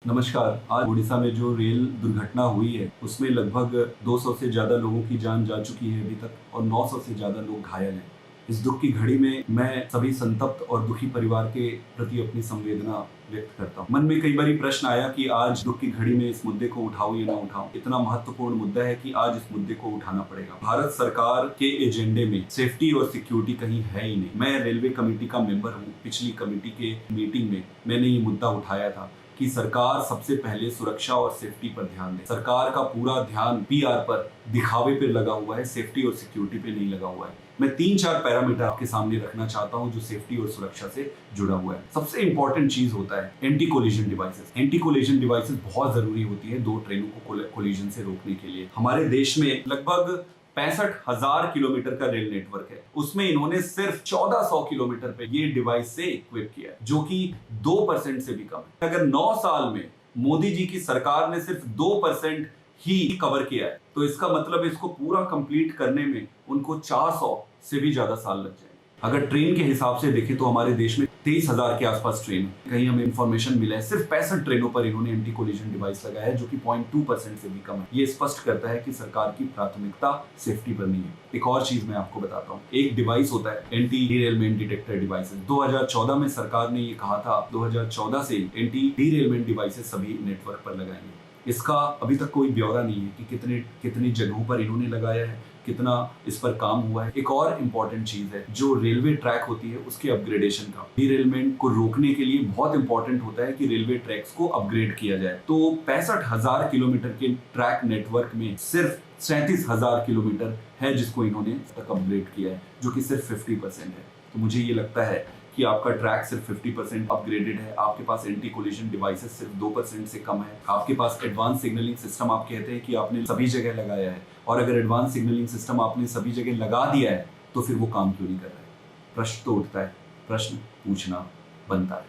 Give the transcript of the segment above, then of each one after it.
नमस्कार। आज उड़ीसा में जो रेल दुर्घटना हुई है उसमें लगभग 200 से ज़्यादा लोगों की जान जा चुकी है अभी तक और 900 से ज़्यादा लोग घायल हैं। इस दुख की घड़ी में मैं सभी संतप्त और दुखी परिवार के प्रति अपनी संवेदना व्यक्त करता हूँ। मन में कई बार प्रश्न आया कि आज दुख की घड़ी में इस मुद्दे को उठाऊं या ना उठाऊं। इतना महत्वपूर्ण मुद्दा है कि आज इस मुद्दे को उठाना पड़ेगा। भारत सरकार के एजेंडे में सेफ्टी और सिक्योरिटी कहीं है ही नहीं। मैं रेलवे कमेटी का मेंबर हूँ। पिछली कमेटी के मीटिंग में मैंने ये मुद्दा उठाया था कि सरकार सबसे पहले सुरक्षा और सेफ्टी पर ध्यान दे। सरकार का पूरा ध्यान पीआर पर, दिखावे पे लगा हुआ है, सेफ्टी और सिक्योरिटी पे नहीं लगा हुआ है। मैं 3-4 पैरामीटर आपके सामने रखना चाहता हूं जो सेफ्टी और सुरक्षा से जुड़ा हुआ है। सबसे इंपॉर्टेंट चीज होता है anti collision devices. Anti collision devices बहुत जरूरी होती है दो ट्रेनों को कोलिजन से रोकने के लिए। हमारे देश में लगभग 65,000 किलोमीटर का रेल नेटवर्क है। उसमें इन्होंने सिर्फ 1400 किलोमीटर पे ये डिवाइस से इक्विप किया है, जो कि 2% से भी कम है। अगर 9 साल में मोदी जी की सरकार ने सिर्फ 2% ही कवर किया है, तो इसका मतलब इसको पूरा कंप्लीट करने में उनको 400 से भी ज्यादा साल लग जाएंगे। अगर ट्रेन के हिसाब से देखें तो हमारे देश में 23,000 के आसपास ट्रेन है। कहीं हमें इंफॉर्मेशन मिला है सिर्फ 65 ट्रेनों पर इन्होंने एंटी कोलिजन डिवाइस लगाया है, जो कि 0.2% से भी कम है। ये स्पष्ट करता है कि सरकार की प्राथमिकता सेफ्टी पर नहीं है। एक और चीज मैं आपको बताता हूँ। एक डिवाइस होता है एंटी डीरेलमेंट डिटेक्टर डिवाइसेस। 2014 में सरकार ने ये कहा था 2014 से एंटी डीरेलमेंट डिवाइसेस सभी नेटवर्क पर लगाएंगे। इसका अभी तक कोई ब्यौरा नहीं है कि कितनी जगहों पर इन्होंने लगाया है, कितना इस पर काम हुआ है। एक और इम्पॉर्टेंट चीज है जो रेलवे ट्रैक होती है उसके अपग्रेडेशन का। डीरेलमेंट को रोकने के लिए बहुत इंपॉर्टेंट होता है कि रेलवे ट्रैक्स को अपग्रेड किया जाए। तो 65,000 किलोमीटर के ट्रैक नेटवर्क में सिर्फ 37,000 किलोमीटर है जिसको इन्होंने तक अपग्रेड किया है, जो कि सिर्फ 50% है। तो मुझे ये लगता है कि आपका ट्रैक सिर्फ 50% अपग्रेडेड है, आपके पास एंटी कोलिजन डिवाइसेस सिर्फ 2% से कम है, आपके पास एडवांस सिग्नलिंग सिस्टम आप कहते हैं कि आपने सभी जगह लगाया है, और अगर एडवांस सिग्नलिंग सिस्टम आपने सभी जगह लगा दिया है तो फिर वो काम क्यों नहीं कर रहा है? प्रश्न तो उठता है, प्रश्न पूछना बनता है।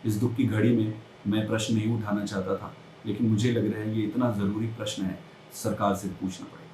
इस दुख की घड़ी में मैं प्रश्न नहीं उठाना चाहता था, लेकिन मुझे लग रहा है ये इतना जरूरी प्रश्न है, सरकार से पूछना पड़ेगा।